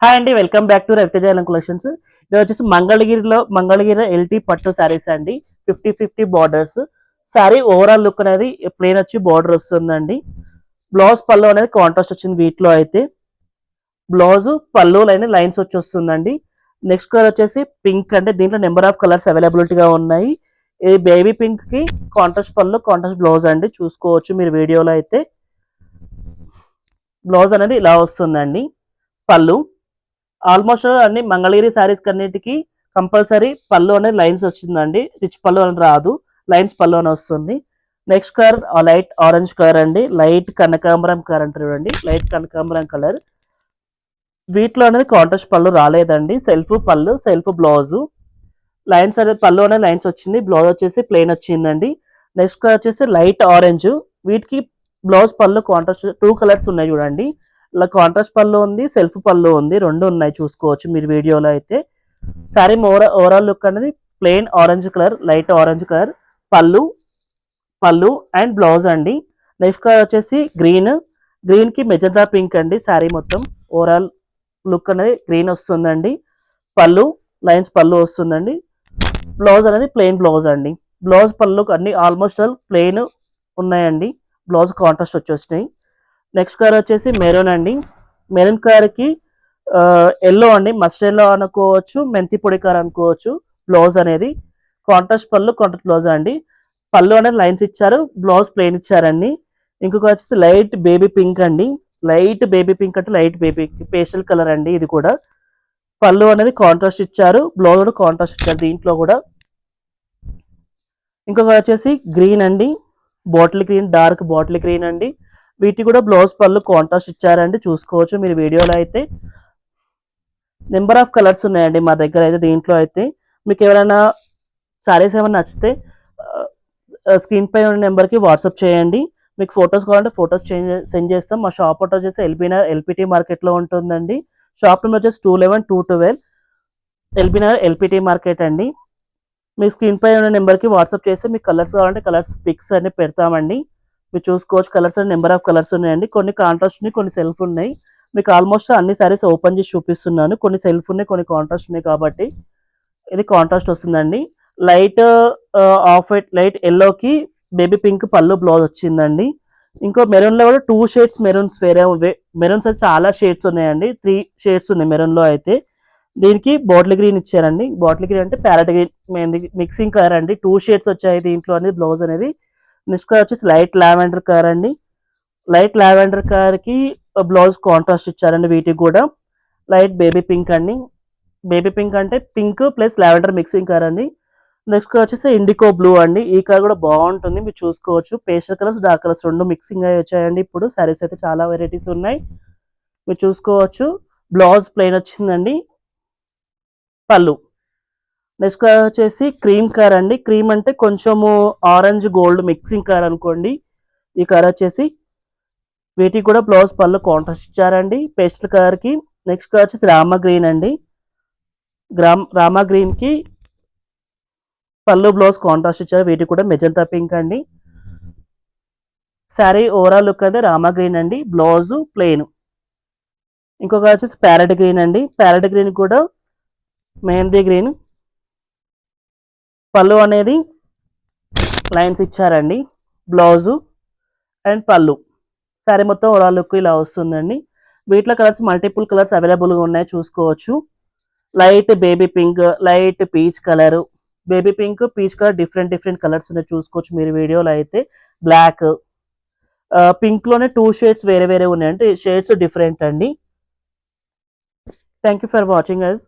Hi అండి, welcome back to Raviteja collections. ఇది వచ్చేసి మంగళగిరి ఎల్టీ పట్టు శారీస్ అండి. 50-50 బార్డర్స్ శారీ ఓవరాల్ లుక్ అనేది ప్లేన్ వచ్చి బార్డర్ వస్తుందండి. బ్లౌజ్ పళ్ళు అనేది కాంట్రాస్ట్ వచ్చింది. వీటిలో అయితే బ్లౌజ్ పళ్ళు లైన్స్ వచ్చి వస్తుందండి. నెక్స్ట్ కలర్ వచ్చేసి పింక్ అంటే దీంట్లో నెంబర్ ఆఫ్ కలర్స్ అవైలబిలిటీగా ఉన్నాయి. ఇది బేబీ పింక్ కి కాంట్రాస్ట్ పళ్ళు కాంట్రాస్ట్ బ్లౌజ్ అండి. చూసుకోవచ్చు మీరు వీడియోలో అయితే. బ్లౌజ్ అనేది ఇలా వస్తుందండి. పళ్ళు ఆల్మోస్ట్ అన్ని మంగళగిరి శారీస్ కన్నిటికి కంపల్సరీ పళ్ళు అనేది లైన్స్ వచ్చిందండి. రిచ్ పళ్ళు అని రాదు, లైన్స్ పళ్ళు అని వస్తుంది. Next colour light orange colour అండి. లైట్ కనకాంబరం కలర్ అంటారు చూడండి, లైట్ కనకాంబరం కలర్. వీటిలో అనేది కాంట్రాస్ట్ పళ్ళు రాలేదండి. సెల్ఫ్ పళ్ళు, సెల్ఫ్ బ్లౌజ్. లైన్స్ అనేది పళ్ళు అనేది లైన్స్ వచ్చింది. బ్లౌజ్ వచ్చేసి ప్లెయిన్ వచ్చిందండి. నెక్స్ట్ కలర్ వచ్చేసి లైట్ ఆరెంజ్. వీటికి బ్లౌజ్ పళ్ళు కాంట్రాస్ట్ 2 కలర్స్ ఉన్నాయి చూడండి. ఇలా కాంట్రాస్ట్ పళ్ళు ఉంది, సెల్ఫ్ పళ్ళు ఉంది, రెండు ఉన్నాయి. చూసుకోవచ్చు మీరు వీడియోలో అయితే. సారీ ఓవరాల్ లుక్ అనేది plain orange colour, light orange colour పళ్ళు పళ్ళు అండ్ బ్లౌజ్ అండి. నెక్స్ట్ కలర్ వచ్చేసి గ్రీన్ కి మెజంతా పింక్ అండి. శారీ మొత్తం ఓవరాల్ లుక్ అనేది గ్రీన్ వస్తుందండి. పళ్ళు లైన్స్ పళ్ళు వస్తుందండి. బ్లౌజ్ అనేది ప్లెయిన్ బ్లౌజ్ అండి. బ్లౌజ్ పళ్ళు అన్ని ఆల్మోస్ట్ ఆల్ ప్లెయిన్ ఉన్నాయండి. బ్లౌజ్ కాంట్రాస్ట్ వచ్చేసినాయి. నెక్స్ట్ కలర్ వచ్చేసి మెరూన్ అండి. మెరూన్ కలర్కి ఎల్లో అండి, మస్టర్డ్ ఎల్లో అనుకోవచ్చు, మెంతి పొడి కలర్ అనుకోవచ్చు. బ్లౌజ్ అనేది కాంట్రాస్ట్ పళ్ళు, కాంట్రాస్ట్ బ్లౌజ్ అండి. పళ్ళు అనేది లైన్స్ ఇచ్చారు, బ్లౌజ్ ప్లెయిన్ ఇచ్చారండి. ఇంకొక వచ్చేసి లైట్ బేబీ పింక్ అండి. లైట్ బేబీ పింక్ అంటే లైట్ బేబీ పేస్టల్ కలర్ అండి. ఇది కూడా పళ్ళు అనేది కాంట్రాస్ట్ ఇచ్చారు, బ్లౌజ్ కూడా కాంట్రాస్ట్ ఇచ్చారు దీంట్లో కూడా. ఇంకొక వచ్చేసి గ్రీన్ అండి, bottle green, dark bottle green అండి. వీటి కూడా బ్లౌజ్ పళ్ళు కాంట్రాస్ట్ ఇచ్చారండి. చూసుకోవచ్చు మీరు వీడియోలో అయితే. నెంబర్ ఆఫ్ కలర్స్ ఉన్నాయండి మా దగ్గర అయితే. దీంట్లో అయితే మీకు ఎవరైనా సారీస్ ఏమైనా నచ్చితే స్క్రీన్ పై ఉన్న నెంబర్కి వాట్సాప్ చేయండి. మీకు ఫొటోస్ కావాలంటే ఫొటోస్ సెండ్ చేస్తాం. మా షాప్ వచ్చేసి ఎల్పిటి మార్కెట్లో ఉంటుందండి. షాప్ నెంబర్ వచ్చేసి 211-212 ఎల్బీనగర్ ఎల్పిటి మార్కెట్ అండి. మీ స్క్రీన్ పై ఉన్న నెంబర్కి వాట్సాప్ చేస్తే మీకు కలర్స్ కావాలంటే కలర్స్ పిక్స్ అన్ని పెడతామండి. మీరు చూసుకోవచ్చు colours and number of colours ఉన్నాయండి. కొన్ని కాంట్రాస్ట్ ఉన్నాయి, కొన్ని సెల్ఫ్ ఉన్నాయి. మీకు ఆల్మోస్ట్ అన్ని సారీస్ ఓపెన్ చేసి చూపిస్తున్నాను. కొన్ని సెల్ఫ్ ఉన్నాయి, కొన్ని కాంట్రాస్ట్ ఉన్నాయి. కాబట్టి ఇది కాంట్రాస్ట్ వస్తుందండి. లైట్ ఆఫ్ వైట్, లైట్ ఎల్లోకి బేబీ పింక్ పళ్ళు బ్లౌజ్ వచ్చిందండి. ఇంకో మెరూన్లో కూడా 2 షేడ్స్ మెరూన్స్ మెరూన్స్ అయితే చాలా షేడ్స్ ఉన్నాయండి. 3 షేడ్స్ ఉన్నాయి మెరూన్లో అయితే. దీనికి బాటిల్ గ్రీన్ ఇచ్చారండి. బాటిల్ గ్రీన్ అంటే ప్యారెట్ గ్రీన్ మిక్సింగ్ కలర్ అండి. 2 షేడ్స్ వచ్చాయి దీంట్లో అనేది బ్లౌజ్ అనేది. నెక్స్ట్ కలర్ వచ్చేసి లైట్ లావెండర్ కలర్ అండి. లైట్ లావెండర్ కలర్ కి బ్లౌజ్ కాంట్రాస్ట్ ఇచ్చారండి. వీటికి కూడా లైట్ బేబీ పింక్ అండి. బేబీ పింక్ అంటే pink plus lavender mixing colour అండి. నెక్స్ట్ కలర్ వచ్చేసి ఇండికో బ్లూ అండి. ఈ కలర్ కూడా బాగుంటుంది, మీరు చూసుకోవచ్చు. పేస్టల్ కలర్స్, డార్క్ కలర్స్ రెండు మిక్సింగ్ అయ్యి వచ్చాయండి. ఇప్పుడు సారీస్ అయితే చాలా వెరైటీస్ ఉన్నాయి, మీరు చూసుకోవచ్చు. బ్లౌజ్ ప్లెయిన్ వచ్చిందండి. పళ్ళు నెక్స్ట్ కలర్ వచ్చేసి క్రీమ్ కలర్ అండి. క్రీమ్ అంటే కొంచెము ఆరెంజ్ గోల్డ్ మిక్సింగ్ కలర్ అనుకోండి. ఈ కలర్ వచ్చేసి వీటికి కూడా బ్లౌజ్ పళ్ళు కాంట్రాస్ట్ ఇచ్చారండి పేస్టల్ కలర్ కి. నెక్స్ట్ కలర్ వచ్చేసి రామా గ్రీన్ అండి. రామా గ్రీన్ కి పళ్ళు బ్లౌజ్ కాంట్రాస్ట్ ఇచ్చారు. వీటికి కూడా మెజంతా పింక్ అండి. శారీ ఓవరాల్ లుక్ అయితే రామా గ్రీన్ అండి. Blouse plain. ఇంకొక వచ్చేసి ప్యారెట్ గ్రీన్ అండి. ప్యారెట్ గ్రీన్ కూడా మెహందీ గ్రీన్. పళ్ళు అనేది లైన్స్ ఇచ్చారండి. బ్లౌజు అండ్ పళ్ళు. శారీ మొత్తం ఓవరాల్ లుక్ ఇలా వస్తుందండి. వీటిలో కలర్స్ మల్టిపుల్ కలర్స్ అవైలబుల్గా ఉన్నాయి, చూసుకోవచ్చు. Light baby pink, light peach colour, baby pink, peach colour, different colours ఉన్నాయి. చూసుకోవచ్చు మీరు వీడియోలో అయితే. బ్లాక్, పింక్ లోనే 2 షేడ్స్ వేరే ఉన్నాయి, అంటే షేడ్స్ డిఫరెంట్ అండి. Thank you for watching us.